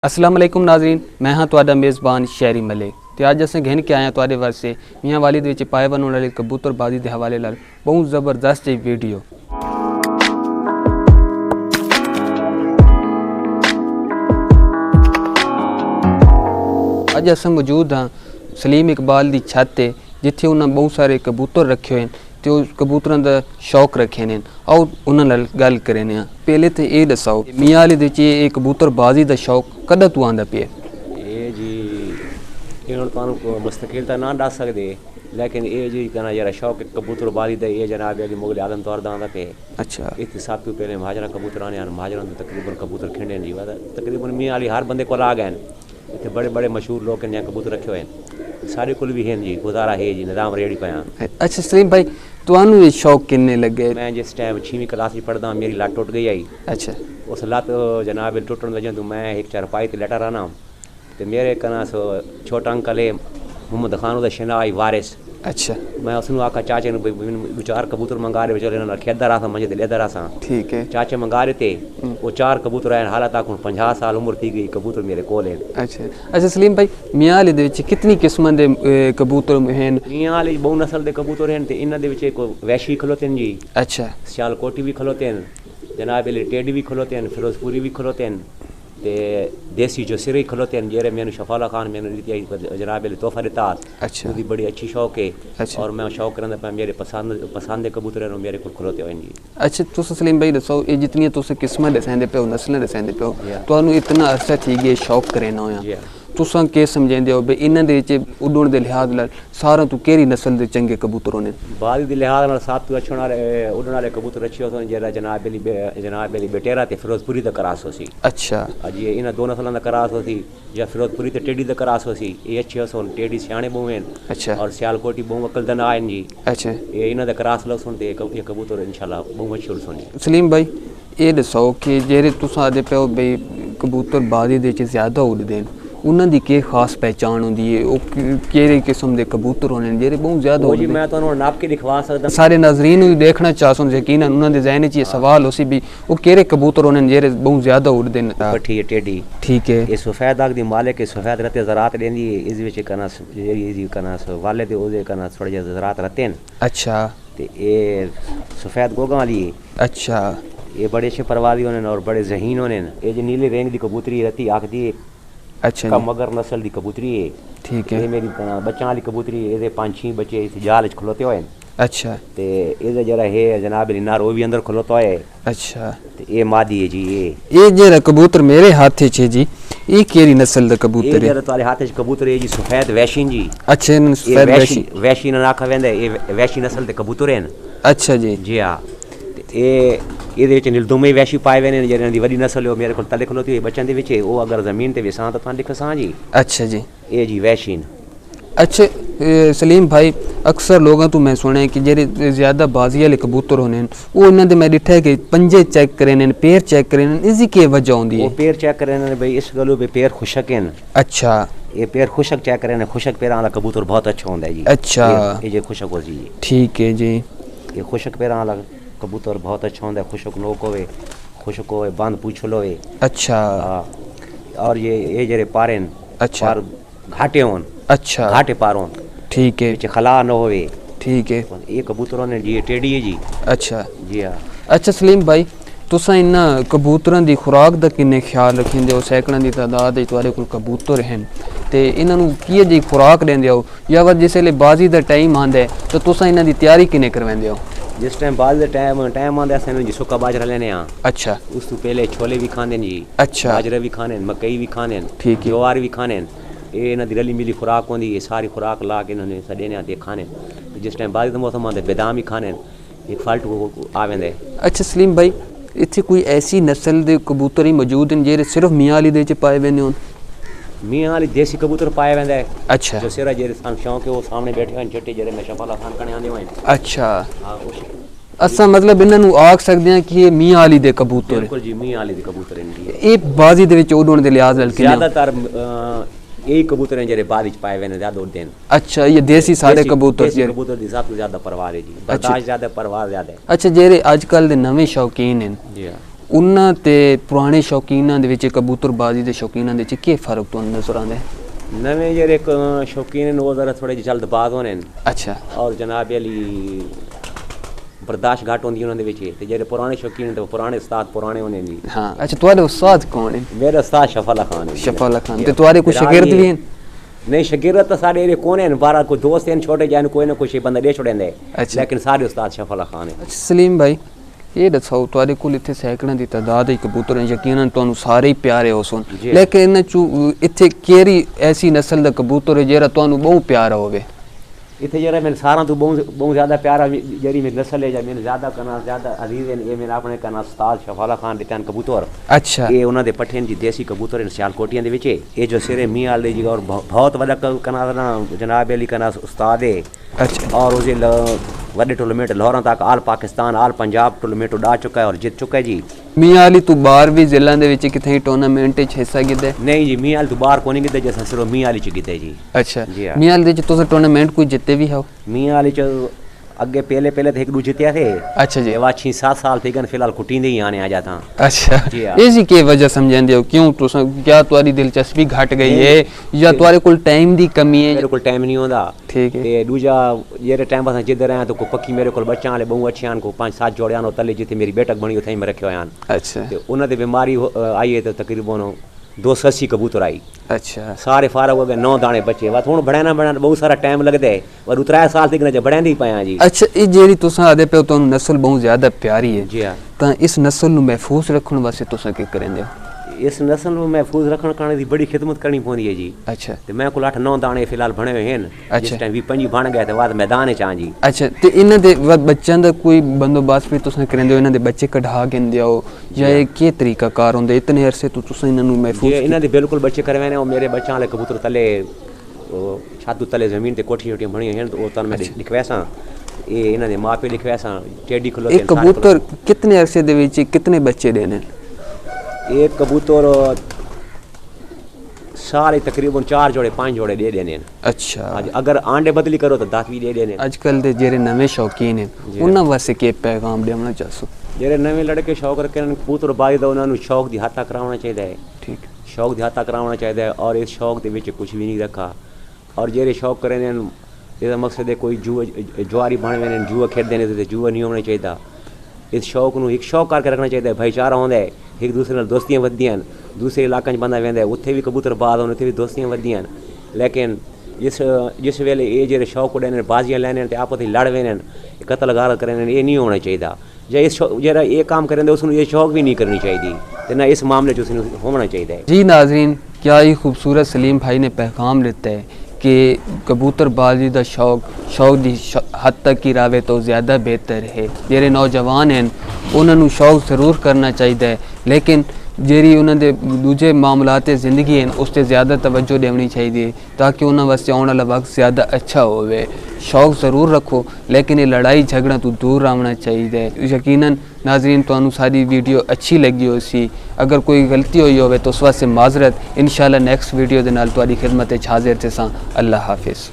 अस्सलाम वालेकुम नाज़रीन, मैं हाँ तुहाडा मेज़बान शहरी मलिक ते अज असें घेन के आए हैं तुहाडे वास्ते मियाँ वाली दे विच पाए बनने वाली कबूतरबाजी दे हवाले नाल बहुत ज़बरदस्त जी वीडियो। अज असें मौजूद हाँ सलीम इकबाल दी छत ते जिथे उन्हें बहुत सारे कबूतर रखे हुए हैं तो कबूतरों का शौक रखे ने। आओ उन्होंने गल करें। पहले तो ये दसाओ मियाँ वाले ये कबूतरबाजी का शौक कद तू आंदा पे? ये जी को मुस्तकिल तो ना दस सकते, लेकिन ये जी कहना जरा शौक कबूतरबाजी का ये जनाब अभी मुगल आदम तौर आंदा पे। अच्छा इतने सब तो पहले महाजरा कबूतर आने महाजरा तो तकरीबन कबूतर खेंडे जी तकरीबन मियाँ वाली हर बंदे को आ गए। इतने बड़े बड़े मशहूर लोग हैं कबूतर रखे हुए हैं, सारे कुल भी हैं जी, गुजारा है जी, निज़ाम रेडी पाया। अच्छा सलीम भाई तुहानू ये शौक किन्ने लगे? मैं जिस टाइम 6वीं क्लास में पढ़दा मेरी लत टुट गई आई। अच्छा उस लत जनाब टुटन वजह तो मैं एक चारपाई ते लेटा रहना तो मेरे कना सो छोटा अंकल है मोहम्मद खान उदा शना आई वारिस। अच्छा मैं उसने आखा चाचे ने चार कबूतर मंगा रहे बेचारे ना खेदा रहा था मुझे लेदा रहा था। ठीक है चाचे मंगा रहे थे वो चार कबूतर आए हालत तक 50 साल उम्र थी गई कबूतर मेरे कोल है। अच्छा अच्छा सलीम भाई मियाँ वाले दे विच कितनी किस्म दे कबूतर हैं? मियाँ वाले बहु नस्ल दे कबूतर हैं ते इन्हां दे विच एक वैशी खलोते हैं जी। अच्छा सियालकोटी भी खलोते हैं, जनाब टेडी भी खलोते हैं, फिरोजपुरी भी खलोते हैं ते देसी जो सिरे खलोते हैं जेरे मैंने शफाला खान मैंने दी जनाब तोहफा दिता। अच्छा उसकी बड़ी अच्छी शौक है। अच्छा और मैं शौक करना पे मेरे पसंद कबूतर हैं मेरे को खलोते हुए जी। अच्छा तुस सलीम भाई दसो ये जितनी तुस किस्में दसेंदे पे हो नस्लें दसेंदे पे हो तुहानू इतना अरसा थी गया शौक करना होया तुसां के समझेंदे हो बे इन्हां दे विच उड्डण दे लिहाज नाल सारा तू केरी नस्ल दे चंगे कबूतर होने? बादी दे लिहाज नाल सब तो अच्छे उड्डण वाले कबूतर अच्छे होते हैं जेरा जनाब अली बेटेरा ते फिरोजपुरी दा करास होसी। अच्छा अजी इन्हां दो नस्लां दा करास होसी या फिरोजपुरी ते टेडी दा करास होसी ये अच्छे होसन टेडी सियाणे बहु हैं। अच्छा और सियालकोटी बहु अकलदन आए जी। अच्छा ये इन्हां दा करास लग सुन ते ये कबूतर इंशाल्लाह बहु मशहूर सुन। सलीम भाई ये दसो कि जेरे तुसां आदे पे बई कबूतरबाजी दे विच ज़्यादा उड़दे हैं उन्हां दी के खास पहचान होंदी है ओ केरे किस्म दे कबूतर होने जेरे बहुत ज्यादा होंदे? मैं तुहानू नाप के दिखवा सकदा सारे नाज़रीन भी देखना चाहसन यकीनन उन्हां दे ज़हन च ये सवाल होसी भी ओ केरे कबूतर होने जेरे बहुत ज्यादा उड़दे न? पट्ठी है टेडी। ठीक है ये सफेद आग दी मालिक के सफेद रते ज़रात देंदी है इस विच कना जी कना वाले दे ओदे कना थोड़े जे ज़रात रहते हैं। अच्छा ते ये सफेद गोगा वाली है। अच्छा ये बड़े अच्छे परवादी होने और बड़े ज़हीन होने ये जो नीले रंग दी कबूतरी रहती आखदी। अच्छा का मगर नस्ल दी कबूतरी है। ठीक है ये मेरी बच्चा वाली कबूतरी है, 5-6 बच्चे इस जाल च खलोते हुए। अच्छा ते ये जरा है जनाब नार वो भी अंदर खलोता है। अच्छा ते ये मादी है जी ये जरा कबूतर मेरे हाथ च जी ये केरी नस्ल दा कबूतर है? ये जरा तुम्हारे हाथ च कबूतर है जी सफेद वैशी जी। अच्छा सफेद वैशी वैशी ना आखा वेंदा ये वैशी नस्ल दे कबूतर हैं। अच्छा जी जी हां ये नीलदुमे वैशी पाए हुए ने वही नस्ल है मेरे को तले खलोती हुई बच्चों के वो अगर जमीन ते विसां तो दिखसा जी। अच्छा जी ये जी वैशीन। अच्छा सलीम भाई अक्सर लोगों तो मैं सुने कि जेरे ज्यादा बाजी वाले कबूतर होने वो इन्होंने मैं डिठा है कि पंजे चेक करें पैर चेक करें इसकी के वजह होंदी है? वो पैर चेक करें भाई इस गलो पे पैर खुशक हैं। अच्छा ये पैर खुशक चेक करें खुशक पैर वाला कबूतर बहुत अच्छा होता है जी। अच्छा ये जो खुशक हो जी। ठीक है जी ये खुशक पैर वाला कबूतर बहुत अच्छा होता है, खुशक नोक होवे खुशक होवे बंद पूछल होवे। अच्छा और ये जरे पारेन अच्छा पार घाटे होन। अच्छा घाटे पार होन। ठीक है खला न होवे। ठीक है ये कबूतरों ने जी टेडी है जी। अच्छा जी हाँ। अच्छा सलीम भाई तुसा इन्ना कबूतरों की खुराक का किन्ने ख्याल रखेंदे हो? सैकड़ों की तादाद तुहाडे कोल कबूतर हैं ते इन्हां नूं किए जी खुराक देंदे हो या वर जिसले बाजी का टाइम आंदा है तो तुसा इन्हां दी तैयारी किन्ने करवांदे हो? जिस टाइम बाद टाइम आंदा है जी सुक्का बाजरा लेने आ। अच्छा उस तो पहले छोले भी खाने जी। अच्छा बाजरे भी खाने मकई भी खाने ठीक है ज्वार भी खाने ये इन्हां दी रली मिली खुराक होंदी है सारी खुराक ला के इन्होंने सडेने आते खाने जिस टाइम बारिश का मौसम आंदा बादाम ही खाने एक फाल्टू आ वेंदे। अच्छा सलीम भाई इत्थे कोई ऐसी नस्ल दे कबूतर ही मौजूद हैं जेरे सिर्फ मियाँ वाली दे च पाए वेंदे होन? मियाँ वाली देसी कबूतर पाए वेंदा है। अच्छा जो सिरा जेरे शौक है वो सामने बैठे हैं छोटे जेरे में शफाला खान कने आंदे हैं। अच्छा असा मतलब इन्हां नूं आख सकदे हैं कि ये मियाँ वाली दे कबूतर है? बिल्कुल जी मियाँ वाली दे कबूतर हैं ये बाजी दे विच उड़न दे लिहाज नाल ज्यादातर यही कबूतर हैं जेरे बाद विच पाए वेंदे ज्यादा उड़दे हैं। अच्छा ये देसी सारे कबूतर देसी कबूतर दी सबसे ज्यादा परवाह है जी बर्दाश्त ज्यादा परवाह ज्यादा है। अच्छा जेरे आजकल दे नवे शौकीन हैं जी ਉਹਨਾਂ ਤੇ ਪੁਰਾਣੇ ਸ਼ੌਕੀਨਾਂ ਦੇ ਵਿੱਚ ਕਬੂਤਰਬਾਜ਼ੀ ਦੇ ਸ਼ੌਕੀਨਾਂ ਦੇ ਵਿੱਚ ਕੀ ਫਰਕ ਤੁਹਾਨੂੰ ਨਜ਼ਰ ਆਉਂਦਾ ਹੈ? नवे जेरे शौकीन वो ज़रा थोड़े जल्दबाज होने अच्छा और जनाब अली बर्दाश्त घट होंदी उन्होंने विच ते जेरे पुराने शौकीन ते पुराने उस्ताद पुराने होने दी। हाँ अच्छा तुम्हारे उस्ताद कौन है? मेरे उस्ताद शफाला खान है। शफाला खान ते तुम्हारे कुछ शागिर्द भी हैं? नहीं शागिर्द तो सारे एरे कौन हैं, बारह कोई दोस्त हैं छोटे जान कोई ना कोई बंदा दे छोड़ेंदे। अच्छा लेकिन सारे उस्ताद शफाला खान है। अच्छा सलीम भाई ये दसो तुहाडे कोल इत्थे सैकड़ां दी तादाद है कबूतर हैं, यकीनन तुहानू सारे ही प्यारे हो सुन, लेकिन इन्हां चों इत्थे केड़ी ऐसी नस्ल दा कबूतर है जेहड़ा तुहानू बहुत प्यारा होवे? इत्थे जेहड़ा मैंने सारा तो बहुत ज़्यादा प्यारा जेहड़ी मेरी नस्ल है मैंने ज़्यादा करना ज़्यादा अजीज है ये मैंने अपने करना उस्ताद शफाला खान दित्ते हैं कबूतर। अच्छा ये उन्हां दे पट्ठे जी देसी कबूतर हैं सियालकोटियां दे विच ये जो सिरे मियां वाले जी और बहुत बड़ा करना ना जनाब अली करना उस्ताद है। अच्छा और उसे वड्डे टूर्नामेंट लाहौर तक आल पाकिस्तान आल पंजाब टूर्नामेंट उड़ा चुका है और जीत चुका है जी। मियां अली तू बाहर भी जिला दे विच किथे टूर्नामेंट च हिस्सा कीता? नहीं जी मियां अली तू बाहर कोनी कीता जैसा सिर्फ मियां अली च कीता जी। अच्छा मियां अली च तुस टूर्नामेंट कोई जिते भी हो? मियां अली च अगे पहले तो एक दू जितया थे। अच्छा जी वा 6-7 साल थे फिलहाल कुटींदे ही आने आ जाता। अच्छा इसी के वजह समझांदे हो क्यों तुस क्या तुम्हारी दिलचस्पी घट गई है या तुम्हारे कोल टाइम दी कमी है? मेरे कोल टाइम नहीं होंदा। ठीक है ते दूजा जेरे टाइम पास जिधर आया तो को पक्की मेरे कोल बच्चा वाले बहुत अच्छे आन को 5-7 जोड़े आन तले जिथे मेरी बेटक बनी उथे मैं रखे आन। अच्छा ते उन्हां दे बीमारी आई है तो तकरीबन 280 कबूतर आई। अच्छा सारे फारग हो गए 9 दाने बचे वा हुण बढ़ाना बहुत सारा टाइम लगदा है और 3 साल तक न बढ़ांदे ही पाया जी। अच्छा ये जेड़ी तुसां आदे पे तो नस्ल बहुत ज्यादा प्यारी है जी। हां तां इस नस्ल नु महफूज रखण वास्ते तुसां की करेंदे हो? इस नस्ल में महफूज रखने करने की बड़ी खिदमत करनी पौंदी है जी। अच्छा तो मैं को 8-9 दाने फिलहाल बने हुए हैं। अच्छा जिस टाइम भी 5 बन गए तो बाद मैदान च आ जी। अच्छा तो इन्हां दे बच्चों दा कोई बंदोबस्त भी तुसां करेंदे हो? इन्हां दे बच्चे कढा के दिंदे हो या ये के तरीका कार हुंदा इतने अरसे तो तुसां इन्हां नु महफूज? इन्हां दे बिल्कुल बच्चे करवाने और मेरे बच्चों वाले कबूतर तले छत तले जमीन ते कोठियां बनी हैं तो ओ तन मैं लिखवासा ये इन्हां दे मां पे लिखवासा टेडी खलो। एक कबूतर कितने अरसे दे विच कितने बच्चे देने? एक कबूतर सारे तकरीबन 4 जोड़े 5 जोड़े दे देने। अच्छा अगर आंडे बदली करो तो 10 भी दे देने। आजकल दे जेरे नवे शौकीन हैं उन्हां वास्ते के पैगाम देना चाहसो? जेरे नवे लड़के शौक रखे कबूतर बाजी दा उन्हां नु शौक दी हाथा कराउणा चाहिदा है। ठीक शौक दी हाथा कराउणा चाहिदा है और इस शौक दे विच कुछ भी नहीं रखा और जेरे शौक करे ने ਇਹਦਾ मकसद है कोई जुआरी बन ने जुआ खेडते ने तो जुआ नहीं होना चाहिए। इस शौक ਨੂੰ एक शौक करके रखना चाहिए। भाईचारा होंदा है एक दूसरे नाल दोस्तियां वधियां दूसरे इलाके बंदा वेंदा उत्थे भी कबूतर बाज होने उत्थे भी दोस्तियां वधियां लेकिन जिस वेले ये जेरे शौक उड़े ने बाजियां लैने ते आपस में लड़ वेने कतल गाल करे ये नहीं होना चाहिए। जे इस जेरा ये काम करेंदे उसनु ये शौक भी नहीं करनी चाहिए ते ना इस मामले च उसनु होना चाहिए। जी नाज़रीन क्या ही खूबसूरत सलीम भाई ने पैगाम देता है कि कबूतरबाजी का शौक की हद तक ही रहे तो ज़्यादा बेहतर है। जेरे नौजवान हैं उन्होंने शौक ज़रूर करना चाहिए लेकिन जेरी उन्होंने दूजे मामलात ज़िंदगी हैं उस पर ज़्यादा तवज्जो देनी चाहिए ताकि उन्होंने वास्ते आने वाला वक्त ज़्यादा अच्छा होवे। शौक ज़रूर रखो लेकिन ये लड़ाई झगड़ा तो दूर रहना चाहिए। यकीनन नाज़रीन तुहानू सारी वीडियो अच्छी लगी हो सी अगर कोई गलती हुई हो तो उस वास्ते माजरत इंशाअल्लाह नेक्स्ट वीडियो दे नाल तुहाडी खिदमत हाजिर ते सां। अल्लाह हाफिज़।